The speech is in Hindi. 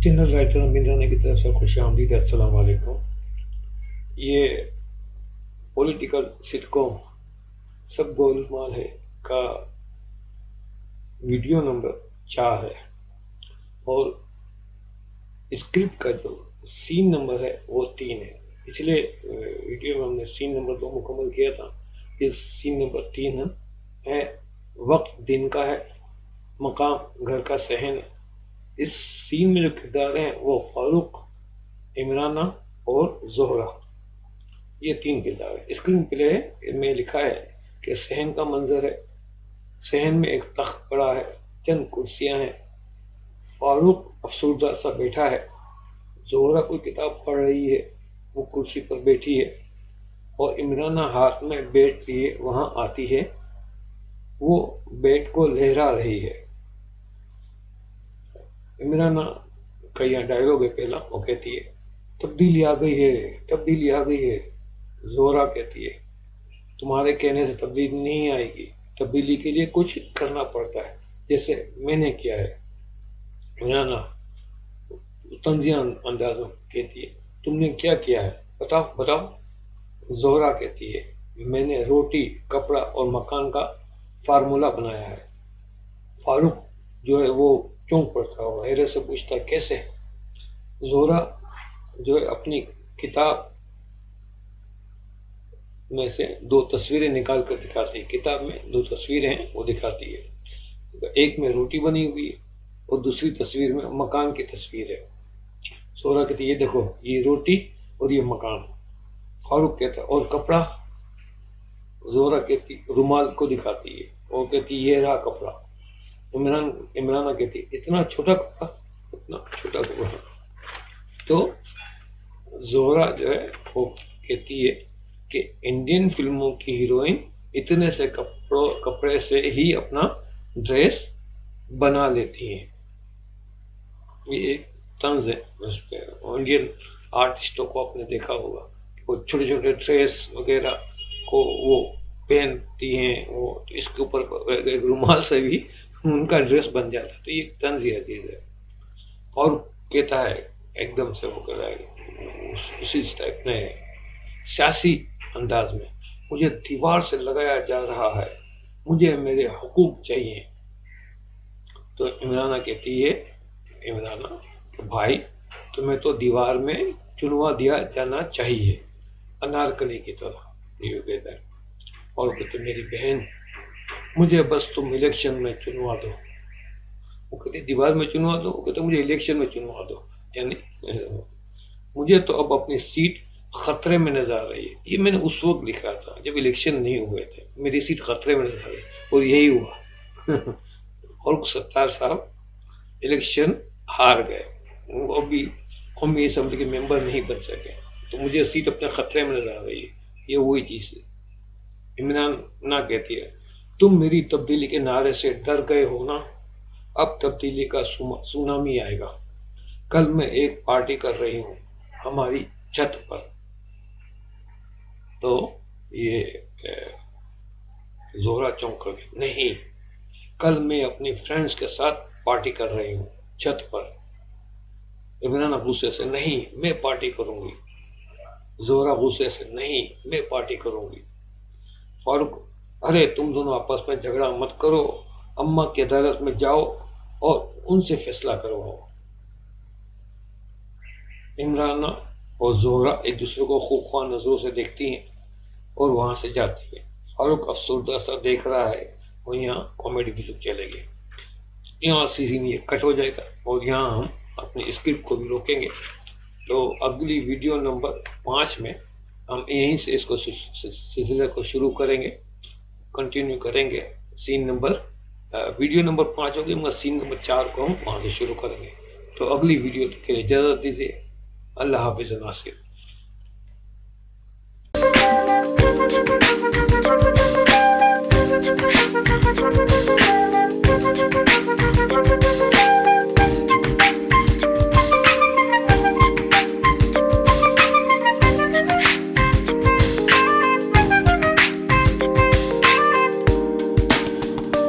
जनरल राइटर अमीन राना की तरफ से खुशामदीद। अस्सलाम वालेकुम। ये पॉलिटिकल सिटकॉम सब गोलमाल है का वीडियो नंबर 4 है और स्क्रिप्ट का जो सीन नंबर है वो 3 है। पिछले वीडियो में हमने सीन नंबर 2 मुकम्मल किया था। ये सीन नंबर 3 है। वक्त दिन का है, मकाम घर का सहन है। इस सीन में जो किरदार हैं वो फारूक, इमराना और जोहरा, ये 3 किरदार है। स्क्रीन प्ले में लिखा है कि सहन का मंजर है। सहन में एक तख्त पड़ा है, चंद कुर्सियां हैं। फारूक अफसरदा सा बैठा है। जोहरा कोई किताब पढ़ रही है, वो कुर्सी पर बैठी है। और इमराना हाथ में बैट लिए वहां आती है, वो बैट को लहरा रही है। इमराना का यह डायलॉग है पहला, वो कहती है तब्दीली आ गई है, तब्दीली आ गई है। जोहरा कहती है तुम्हारे कहने से तब्दीली नहीं आएगी, तब्दीली के लिए कुछ करना पड़ता है, जैसे मैंने किया है। इमराना तंजिया अंदाज में कहती है तुमने क्या किया है, बताओ बताओ। जोहरा कहती है मैंने रोटी, कपड़ा और मकान का फार्मूला बनाया है। फारूक जो है वो चौंक पड़ता और हैरत से पूछता है कैसे। जोहरा जो है अपनी किताब में से 2 तस्वीरें निकाल कर दिखाती है। किताब में 2 तस्वीरें हैं, वो दिखाती है। एक में रोटी बनी हुई है और दूसरी तस्वीर में मकान की तस्वीर है। जोहरा कहती है ये देखो, ये रोटी और ये मकान। फारूक कहता है और कपड़ा। जोहरा कहती रुमाल को दिखाती है और कहती ये रहा कपड़ा। इमराना कहती इतना छोटा कपड़ा, इतना छोटा कपड़ा। तो जोहरा जो है वो कहती है कि इंडियन फिल्मों की हीरोइन इतने से कपड़े से ही अपना ड्रेस बना लेती हैं। ये एक तंज है उस पर। इंडियन आर्टिस्टों को आपने देखा होगा, वो छोटे छोटे ड्रेस वगैरह को वो पहनती हैं, वो इसके ऊपर एक रुमाल से भी उनका ड्रेस बन जाता है। तो ये तंज या चीज़ है। और कहता है एकदम से वो कर रहा है उसी टाइप में सियासी अंदाज में, मुझे दीवार से लगाया जा रहा है, मुझे मेरे हुकूक चाहिए। तो इमराना कहती है इमराना तो भाई तुम्हें तो दीवार में चुनवा दिया जाना चाहिए, अनारकली की तरह। ये कहता है और कहते मेरी बहन मुझे बस तुम इलेक्शन में चुनवा दो। वो कहते दीवार में चुनवा दो, वो कहते मुझे इलेक्शन में चुनवा दो। यानी मुझे तो अब अपनी सीट खतरे में नजर आ रही है। ये मैंने उस वक्त लिखा था जब इलेक्शन नहीं हुए थे, मेरी सीट खतरे में नजर आ रही और यही हुआ। और सत्तार साहब इलेक्शन हार गए, वो अभी कौमी असम्बली के मेंबर नहीं बन सके, तो मुझे सीट अपने खतरे में नजर आ रही है। ये वही चीज है। इमरान ना कहती है तुम मेरी तब्दीली के नारे से डर गए हो ना, अब तब्दीली का सुनामी आएगा। कल मैं एक पार्टी कर रही हूँ हमारी छत पर। तो ये जोहरा चौंक कर नहीं, कल मैं अपनी फ्रेंड्स के साथ पार्टी कर रही हूँ छत पर। इमरान गुस्से से नहीं मैं पार्टी करूंगी। जोहरा गुस्से से नहीं मैं पार्टी करूंगी। फारूक अरे तुम दोनों आपस में झगड़ा मत करो, अम्मा की अदालत में जाओ और उनसे फैसला करवाओ। इमराना और जोहरा एक दूसरे को खूबख्वाह नजरों से देखती हैं और वहां से जाती है। फारूक अफसरदा सा देख रहा है और यहाँ कॉमेडी भी चलेगी। यहाँ सीन ये कट हो जाएगा और यहाँ हम अपनी स्क्रिप्ट को भी रोकेंगे। तो अगली वीडियो नंबर 5 में हम यहीं से इसको सिलसिले को शुरू करेंगे, कंटिन्यू करेंगे। सीन नंबर वीडियो नंबर 5 होगी मगर सीन नंबर 4 को हम वहाँ से शुरू करेंगे। तो अगली वीडियो के लिए इजाज़त दीजिए। अल्लाह हाफिज़ नासिर।